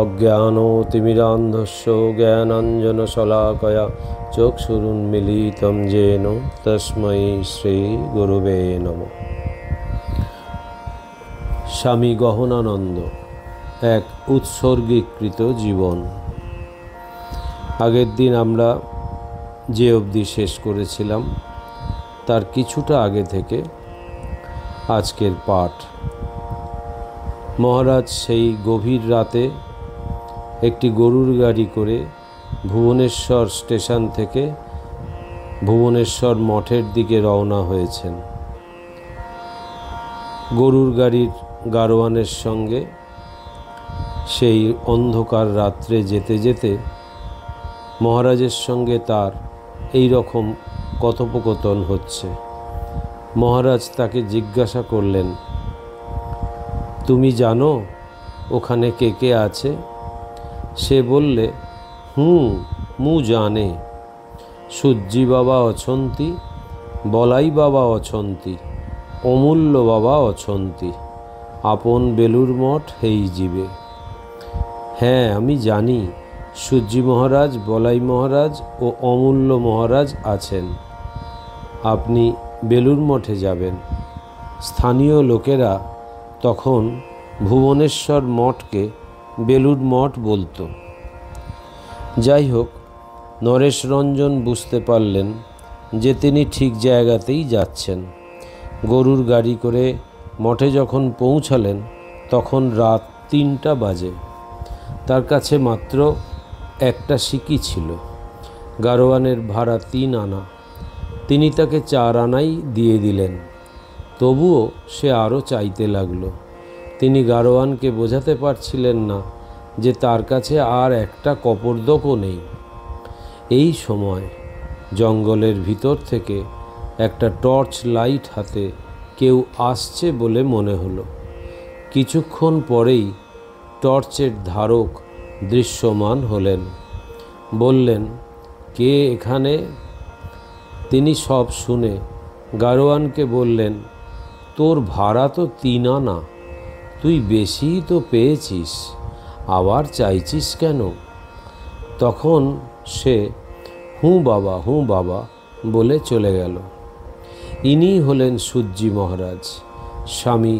অজ্ঞানতিমিরান্ধস্য জ্ঞানাঞ্জনশলাকয়া চক্ষুরুন্মিলিतं येन তস্मै শ্রীগুরুবে নমঃ। স্বামী গহনানন্দ, এক উৎসর্গীকৃত জীবন। আগের দিন আমরা যে অবধি শেষ করেছিলাম তার কিছুটা আগে থেকে আজকের পাঠ। মহারাজ সেই গভীর রাতে একটি গরুর গাড়ি করে ভুবনেশ্বর স্টেশন থেকে ভুবনেশ্বর মঠের দিকে রওনা হয়েছেন। গরুর গাড়ির গাড়োয়ানের সঙ্গে সেই অন্ধকার রাত্রে যেতে যেতে মহারাজের সঙ্গে তার এই রকম কথোপকথন হচ্ছে। মহারাজ তাকে জিজ্ঞাসা করলেন, তুমি জানো ওখানে কে কে আছে? সে বললে, মু জানে। সূর্যি বাবা অছন্তি, বলাই বাবা অছন্তি, অমূল্য বাবা অছন্তি, আপন বেলুর মঠ হেই জীবে। হ্যাঁ, আমি জানি সূর্যি মহারাজ, বলাই মহারাজ ও অমূল্য মহারাজ আছেন। আপনি বেলুর মঠে যাবেন। স্থানীয় লোকেরা তখন ভুবনেশ্বর মঠকে বেলুর মঠ বলতো। যাই হোক, নরেশরঞ্জন বুঝতে পারলেন যে তিনি ঠিক জায়গাতেই যাচ্ছেন। গরুর গাড়ি করে মঠে যখন পৌঁছালেন তখন রাত 3টা বাজে। তার কাছে মাত্র একটা সিকি ছিল। গাড়োয়ানের ভাড়া 3 আনা। তিনি তাকে 4 আনাই দিয়ে দিলেন। তবুও সে আরও চাইতে লাগলো। তিনি গাড়োয়ানকে বোঝাতে পারছিলেন না যে তার কাছে আর একটা কপর্দকও নেই। এই সময় জঙ্গলের ভিতর থেকে একটা টর্চ লাইট হাতে কেউ আসছে বলে মনে হলো। কিছুক্ষণ পরেই টর্চের ধারক দৃশ্যমান হলেন। বললেন, কে এখানে? তিনি সব শুনে গাড়োয়ানকে বললেন, তোর ভাড়া তো 3 আনা, তুই বেশিই তো পেয়েছিস, আবার চাইছিস কেন? তখন সে হুঁ বাবা বলে চলে গেল। ইনি হলেন সূর্যি মহারাজ, স্বামী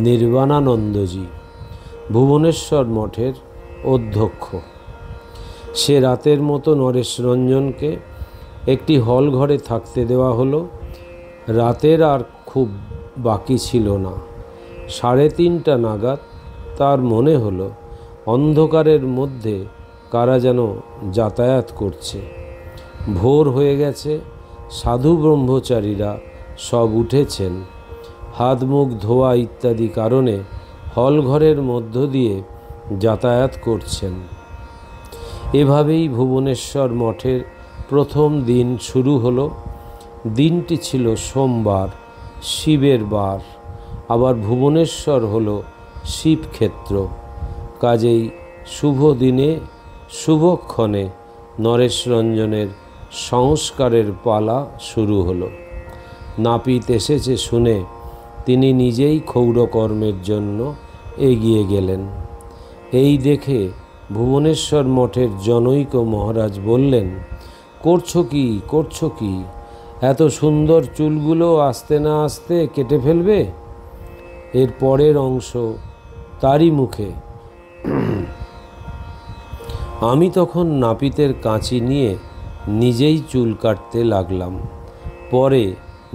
নির্বাণানন্দজি, ভুবনেশ্বর মঠের অধ্যক্ষ। সে রাতের মতো নরেশরঞ্জনকে একটি হল ঘরে থাকতে দেওয়া হলো। রাতের আর খুব বাকি ছিল না। 3:30 নাগাদ তার মনে হলো অন্ধকারের মধ্যে কারা যেন যাতায়াত করছে। ভোর হয়ে গেছে, সাধু ব্রহ্মচারীরা সব উঠেছেন। হাত মুখ ধোয়া ইত্যাদি কারণে হল ঘরের মধ্য দিয়ে যাতায়াত করছেন। এভাবেই ভুবনেশ্বর মঠের প্রথম দিন শুরু হলো। দিনটি ছিল সোমবার, শিবের বার। আবার ভুবনেশ্বর হলো শিবক্ষেত্র। কাজেই শুভ দিনে শুভক্ষণে নরেশরঞ্জনের সংস্কারের পালা শুরু হলো। নাপিত এসেছে শুনে তিনি নিজেই ক্ষৌরকর্মের জন্য এগিয়ে গেলেন। এই দেখে ভুবনেশ্বর মঠের জনৈক মহারাজ বললেন, করছো কি? এত সুন্দর চুলগুলো আস্তে না আস্তে কেটে ফেলবে? এর পরের অংশ তারই মুখে। আমি তখন নাপিতের কাঁচি নিয়ে নিজেই চুল কাটতে লাগলাম। পরে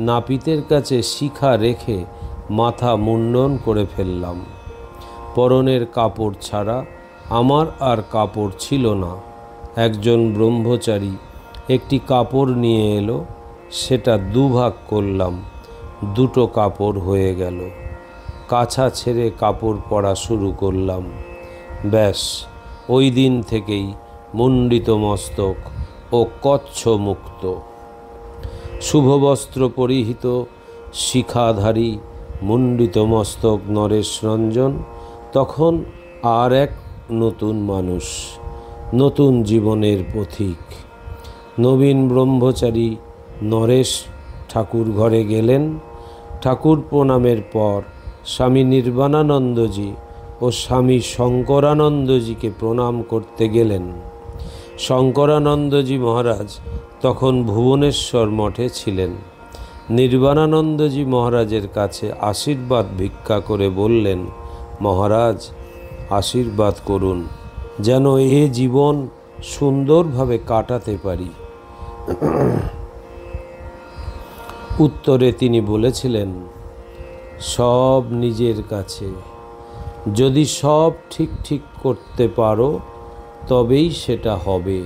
নাপিতের কাছে শিখা রেখে মাথা মুন্ডন করে ফেললাম। পরনের কাপড় ছাড়া আমার আর কাপড় ছিল না। একজন ব্রহ্মচারী একটি কাপড় নিয়ে এলো, সেটা 2 ভাগ করলাম। 2টো কাপড় হয়ে গেল। কাছা ছেড়ে কাপড় পরা শুরু করলাম। ব্যাস, ওই দিন থেকেই মুণ্ডিত মস্তক ও কচ্ছ মুক্ত। শুভবস্ত্র পরিহিত শিখাধারী মুণ্ডিত মস্তক নরেশরঞ্জন তখন আর এক নতুন মানুষ, নতুন জীবনের পথিক। নবীন ব্রহ্মচারী নরেশ ঠাকুর ঘরে গেলেন। ঠাকুর প্রণামের পর স্বামী নির্বাণানন্দজি ও স্বামী শঙ্করানন্দজিকে প্রণাম করতে গেলেন। শঙ্করানন্দজি মহারাজ তখন ভুবনেশ্বর মঠে ছিলেন। নির্বাণানন্দজি মহারাজের কাছে আশীর্বাদ ভিক্ষা করে বললেন, মহারাজ, আশীর্বাদ করুন যেন এ জীবন সুন্দরভাবে কাটাতে পারি। উত্তরে তিনি বলেছিলেন, সব নিজের কাছে, যদি সব ঠিক করতে পারো তবেই সেটা হবে।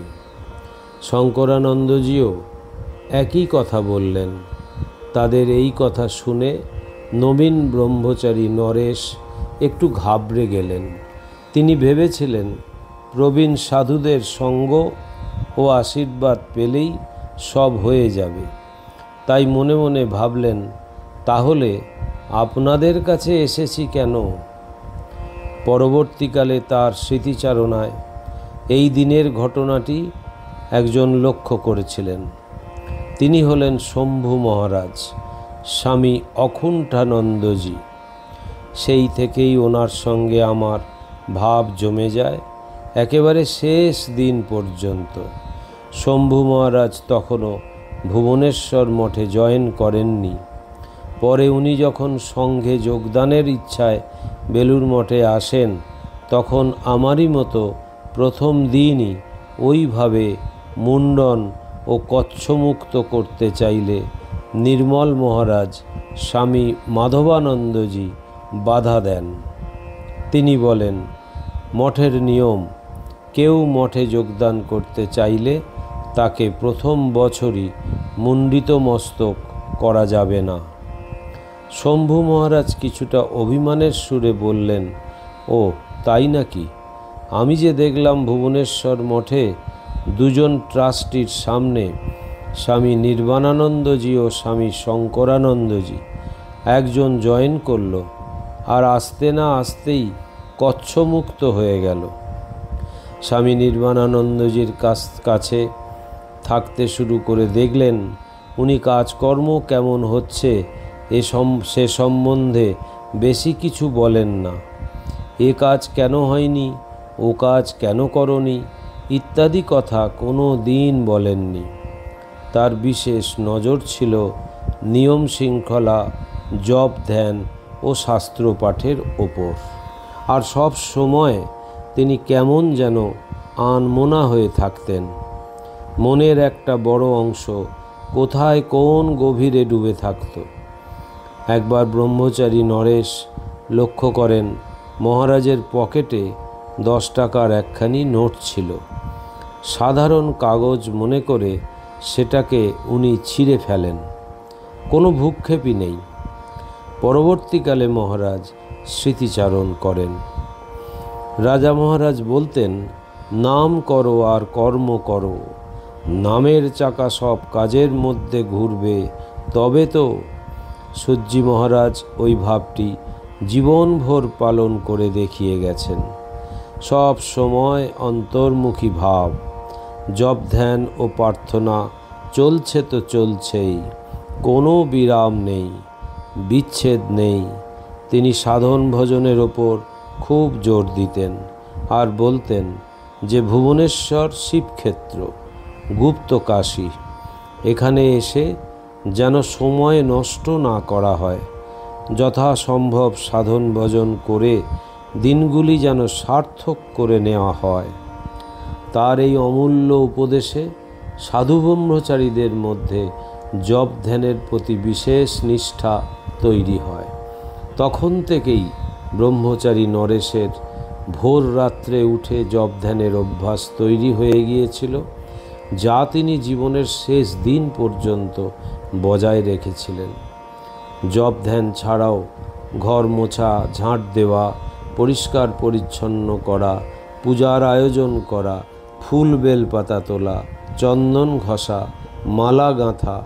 শঙ্করানন্দজিও একই কথা বললেন। তাদের এই কথা শুনে নবীন ব্রহ্মচারী নরেশ একটু ঘাবড়ে গেলেন। তিনি ভেবেছিলেন প্রবীণ সাধুদের সঙ্গ ও আশীর্বাদ পেলেই সব হয়ে যাবে। তাই মনে মনে ভাবলেন, তাহলে আপনাদের কাছে এসেছি কেন? পরবর্তীকালে তার স্মৃতিচারণায় এই দিনের ঘটনাটি একজন লক্ষ্য করেছিলেন। তিনি হলেন শম্ভু মহারাজ, স্বামী অকুণ্ঠানন্দজি। সেই থেকেই ওনার সঙ্গে আমার ভাব জমে যায় একেবারে শেষ দিন পর্যন্ত। শম্ভু মহারাজ তখনও ভুবনেশ্বর মঠে জয়েন করেননি। পরে উনি যখন সঙ্ঘে যোগদানের ইচ্ছায় বেলুড় মঠে আসেন, তখন আমারই মতো প্রথম দিনই ওইভাবে মুণ্ডন ও কচ্ছমুক্ত করতে চাইলে নির্মল মহারাজ স্বামী মাধবানন্দজি বাধা দেন। তিনি বলেন, মঠের নিয়ম, কেউ মঠে যোগদান করতে চাইলে তাকে প্রথম বছরই মুণ্ডিত মস্তক করা যাবে না। শম্ভু মহারাজ কিছুটা অভিমানের সুরে বললেন, ও তাই নাকি? আমি যে দেখলাম ভুবনেশ্বর মঠে দুজন ট্রাস্টির সামনে স্বামী নির্বাণানন্দজি ও স্বামী শঙ্করানন্দজি একজন জয়েন করল, আর আসতে না আসতেই কচ্ছমুক্ত হয়ে গেল। স্বামী নির্বাণানন্দজির কাছে থাকতে শুরু করে দেখলেন উনি কাজকর্ম কেমন হচ্ছে সে সম্বন্ধে বেশি কিছু বলেন না। এ কাজ কেন হয়নি, ও কাজ কেন করনি ইত্যাদি কথা কোনো দিন বলেননি। তার বিশেষ নজর ছিল নিয়ম শৃঙ্খলা, জপ ধ্যান ও শাস্ত্র পাঠের ওপর। আর সব সময় তিনি কেমন যেন আনমনা হয়ে থাকতেন। মনের একটা বড় অংশ কোথায় কোন গভীরে ডুবে থাকত। একবার ব্রহ্মচারী নরেশ লক্ষ্য করেন মহারাজের পকেটে 10 টাকার একখানি নোট ছিল। সাধারণ কাগজ মনে করে সেটাকে উনি ছিঁড়ে ফেলেন। কোনো ভ্রূক্ষেপই নেই। পরবর্তীকালে মহারাজ স্মৃতিচারণ করেন। রাজা মহারাজ বলতেন, নাম করো আর কর্ম করো, নামের চাকা সব কাজের মধ্যে ঘুরবে, তবে তো। সূর্যি মহারাজ ওই ভাবটি জীবনভর পালন করে দেখিয়ে গেছেন। সব সময় অন্তর্মুখী ভাব, জপ ধ্যান ও প্রার্থনা চলছে তো চলছেই, কোনো বিরাম নেই, বিচ্ছেদ নেই। তিনি সাধন ভজনের ওপর খুব জোর দিতেন আর বলতেন যে ভুবনেশ্বর শিবক্ষেত্র, গুপ্ত কাশী। এখানে এসে যেন সময় নষ্ট না করা হয়, যথাসম্ভব সাধন ভজন করে দিনগুলি যেন সার্থক করে নেওয়া হয়। তার এই অমূল্য উপদেশে সাধু ব্রহ্মচারীদের মধ্যে জপ ধ্যানের প্রতি বিশেষ নিষ্ঠা তৈরি হয়। তখন থেকেই ব্রহ্মচারী নরেশের ভোর রাত্রে উঠে জপ ধ্যানের অভ্যাস তৈরি হয়ে গিয়েছিল, যা তিনি জীবনের শেষ দিন পর্যন্ত বজায় রেখেছিলেন। জপ ধ্যান ছাড়াও ঘর মোছা, ঝাঁট দেওয়া, পরিষ্কার পরিচ্ছন্ন করা, পূজার আয়োজন করা, ফুল বেলপাতা তোলা, চন্দন ঘষা, মালা গাঁথা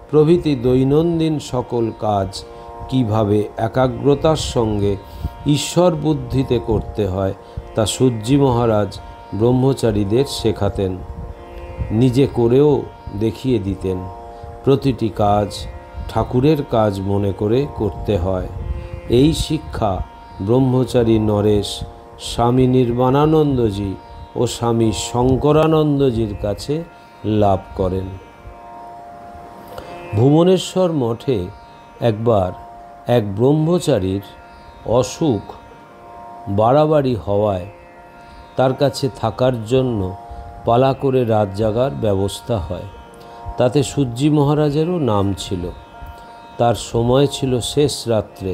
প্রভৃতি দৈনন্দিন সকল কাজ কিভাবে একাগ্রতার সঙ্গে ঈশ্বর বুদ্ধিতে করতে হয় তা সূর্যি মহারাজ ব্রহ্মচারীদের শেখাতেন, নিজে করেও দেখিয়ে দিতেন। প্রতিটি কাজ ঠাকুরের কাজ মনে করে করতে হয়। এই শিক্ষা ব্রহ্মচারী নরেশ স্বামী নির্বাণানন্দজি ও স্বামী শঙ্করানন্দজির কাছে লাভ করেন। ভুবনেশ্বর মঠে একবার এক ব্রহ্মচারীর অসুখ বাড়াবাড়ি হওয়ায় তার কাছে থাকার জন্য পালা করে রাত জাগার ব্যবস্থা হয়। তাতে সূর্যি মহারাজেরও নাম ছিল। তার সময় ছিল শেষ রাত্রে,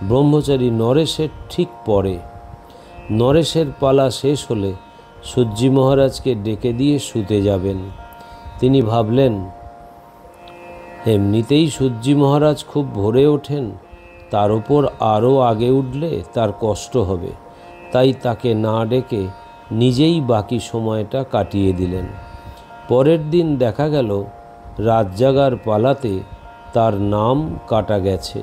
ব্রহ্মচারী নরেশের ঠিক পরে। নরেশের পালা শেষ হলে সূর্যি মহারাজকে ডেকে দিয়ে শুতে যাবেন। তিনি ভাবলেন, এমনিতেই সূর্যি মহারাজ খুব ভোরে ওঠেন, তার উপর আরও আগে উঠলে তার কষ্ট হবে, তাই তাকে না ডেকে নিজেই বাকি সময়টা কাটিয়ে দিলেন। পরের দিন দেখা গেল রাত জাগার পালাতে তার নাম কাটা গেছে।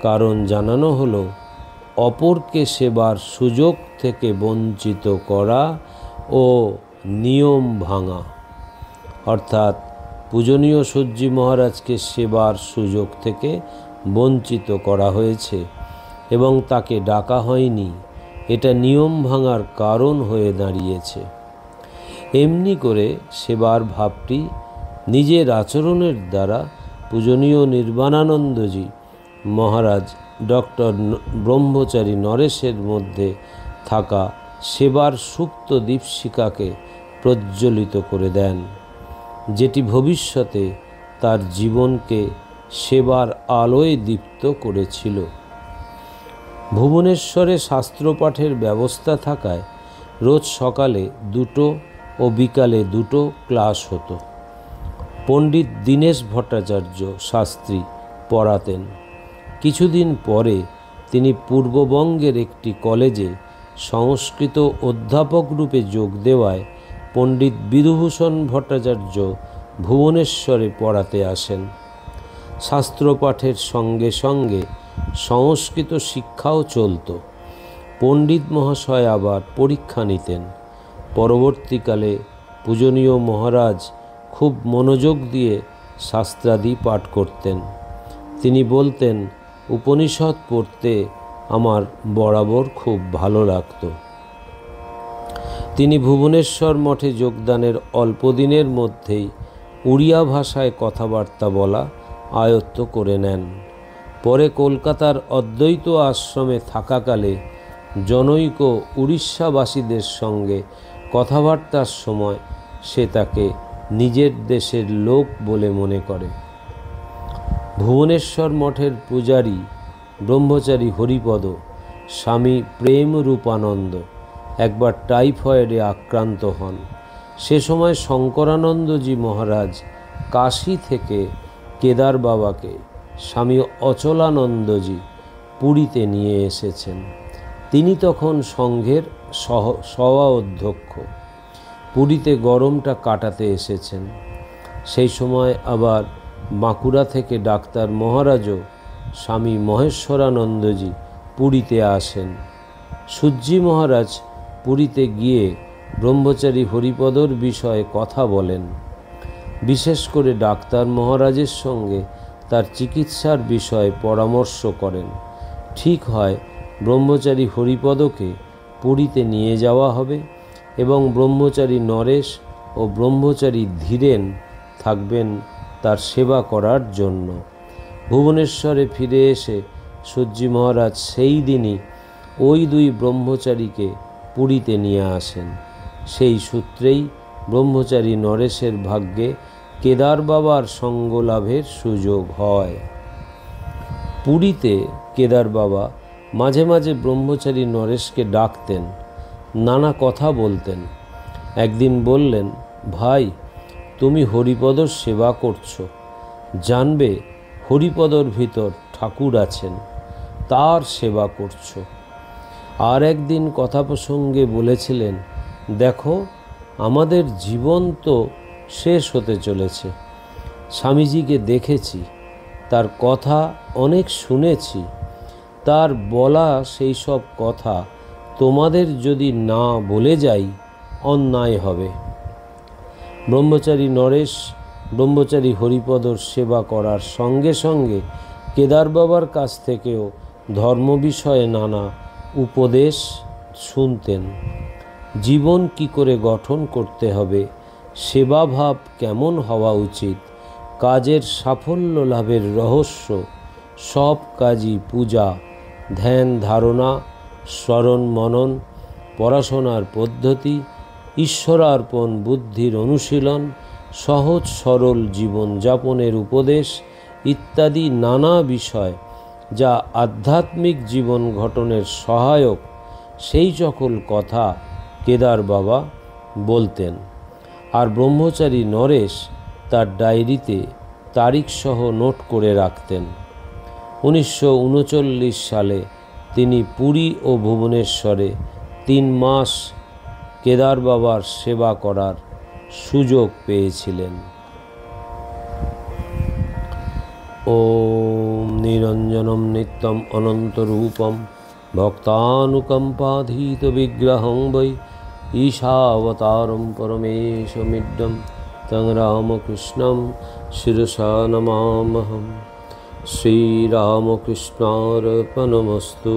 কারণ জানানো হলো, অপরকে সেবার সুযোগ থেকে বঞ্চিত করা ও নিয়ম ভাঙা। অর্থাৎ পূজনীয় সূর্যি মহারাজকে সেবার সুযোগ থেকে বঞ্চিত করা হয়েছে এবং তাকে ডাকা হয়নি, এটা নিয়ম ভাঙার কারণ হয়ে দাঁড়িয়েছে। এমনি করে সেবার ভাবটি নিজের আচরণের দ্বারা পূজনীয় নির্বাণানন্দজি মহারাজ ডক্টর ব্রহ্মচারী নরেশের মধ্যে থাকা সেবার সুপ্ত দীপশিখাকে প্রজ্বলিত করে দেন, যেটি ভবিষ্যতে তার জীবনকে সেবার আলোয় দীপ্ত করেছিল। ভুবনেশ্বরে শাস্ত্রপাঠের ব্যবস্থা থাকায় রোজ সকালে 2টো ও বিকালে 2টো ক্লাস হতো। পণ্ডিত দীনেশ ভট্টাচার্য শাস্ত্রী পড়াতেন। কিছুদিন পরে তিনি পূর্ববঙ্গের একটি কলেজে সংস্কৃত অধ্যাপক রূপে যোগ দেওয়ায় পণ্ডিত বিধুভূষণ ভট্টাচার্য ভুবনেশ্বরে পড়াতে আসেন। শাস্ত্রপাঠের সঙ্গে সঙ্গে সংস্কৃত শিক্ষাও চলত। পণ্ডিত মহাশয় আবার পরীক্ষা নিতেন। পরবর্তীকালে পূজনীয় মহারাজ খুব মনোযোগ দিয়ে শাস্ত্রাদি পাঠ করতেন। তিনি বলতেন, উপনিষদ পড়তে আমার বরাবর খুব ভালো লাগতো। তিনি ভুবনেশ্বর মঠে যোগদানের অল্প দিনের মধ্যেই উড়িয়া ভাষায় কথাবার্তা বলা আয়ত্ত করে নেন। পরে কলকাতার অদ্বৈত আশ্রমে থাকাকালে জনৈক উড়িষ্যাবাসীদের সঙ্গে কথাবার্তার সময় সে তাকে নিজের দেশের লোক বলে মনে করে। ভুবনেশ্বর মঠের পূজারী ব্রহ্মচারী হরিপদ স্বামী প্রেম রূপানন্দ একবার টাইফয়েডে আক্রান্ত হন। সে সময় শঙ্করানন্দজি মহারাজ কাশী থেকে কেদার বাবাকে স্বামী অচলানন্দজি পুরীতে নিয়ে এসেছেন। তিনি তখন সংঘের সভা অধ্যক্ষ। পুরীতে গরমটা কাটাতে এসেছেন। সেই সময় আবার বাঁকুড়া থেকে ডাক্তার মহারাজও স্বামী মহেশ্বরানন্দজি পুরীতে আসেন। সূর্যি মহারাজ পুরীতে গিয়ে ব্রহ্মচারী হরিপদর বিষয়ে কথা বলেন। বিশেষ করে ডাক্তার মহারাজের সঙ্গে তার চিকিৎসার বিষয়ে পরামর্শ করেন। ঠিক হয় ব্রহ্মচারী হরিপদকে পুরীতে নিয়ে যাওয়া হবে এবং ব্রহ্মচারী নরেশ ও ব্রহ্মচারী ধীরেন থাকবেন তার সেবা করার জন্য। ভুবনেশ্বরে ফিরে এসে সূর্যি মহারাজ সেই দিনই ওই 2 ব্রহ্মচারীকে পুরীতে নিয়ে আসেন। সেই সূত্রেই ব্রহ্মচারী নরেশের ভাগ্যে কেদার বাবার সঙ্গ লাভের সুযোগ হয়। পুরীতে কেদার বাবা মাঝে মাঝে ব্রহ্মচারী নরেশকে ডাকতেন, নানা কথা বলতেন। একদিন বললেন, ভাই, তুমি হরিপদর সেবা করছো, জানবে হরিপদর ভিতর ঠাকুর আছেন, তার সেবা করছো। আর একদিন কথা প্রসঙ্গে বলেছিলেন, দেখো আমাদের জীবন তো শেষ হতে চলেছে। স্বামীজিকে দেখেছি, তার কথা অনেক শুনেছি, তার বলা সেই সব কথা তোমাদের যদি না বলে যাই অন্যায় হবে। ব্রহ্মচারী নরেশ ব্রহ্মচারী হরিপদর সেবা করার সঙ্গে সঙ্গে কেদার বাবার কাছ থেকেও ধর্ম বিষয়ে নানা উপদেশ শুনতেন। জীবন কি করে গঠন করতে হবে, সেবাভাব কেমন হওয়া উচিত, কাজের সাফল্য লাভের রহস্য, সব কাজই পূজা, ধ্যান ধারণা, স্মরণ মনন, পড়াশোনার পদ্ধতি, ঈশ্বরার্পণ বুদ্ধির অনুশীলন, সহজ সরল জীবনযাপনের উপদেশ ইত্যাদি নানা বিষয় যা আধ্যাত্মিক জীবন গঠনের সহায়ক, সেই সকল কথা কেদার বাবা বলতেন। আর ব্রহ্মচারী নরেশ তার ডায়েরিতে তারিখসহ নোট করে রাখতেন। 1939 সালে তিনি পুরী ও ভুবনেশ্বরে 3 মাস কেদার বাবার সেবা করার সুযোগ পেয়েছিলেন। ওম নিরঞ্জনম নিত্যম অনন্তরূপম ভক্তানুকম্পাধীত বিগ্রহং বৈ ঈশাবতারম পরমেশমিড্ডম তং রামকৃষ্ণম শিরসা নমামহম। শ্রীরামকৃষ্ণার্পণমস্তু।